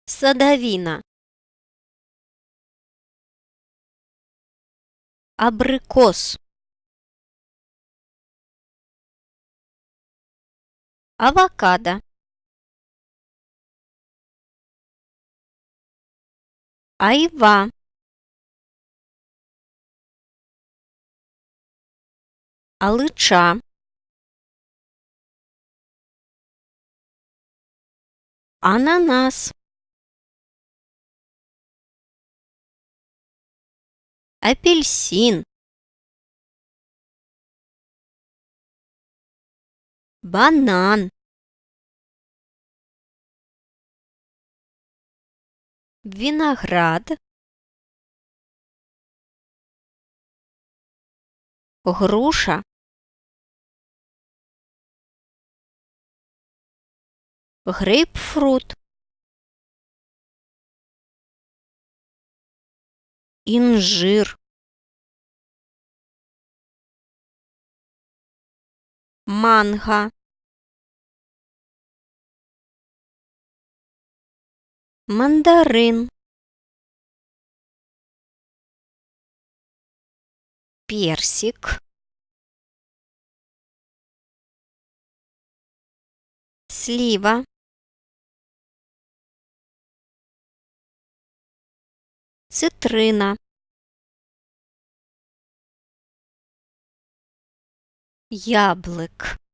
Садовина. Абрикос. Авокадо. Айва. Алыча. Ананас. Апельсин. Банан. Виноград. Груша. Грейпфрут. Инжир. Манго. Мандарин. Персик. Слива. Цитрина. Яблык.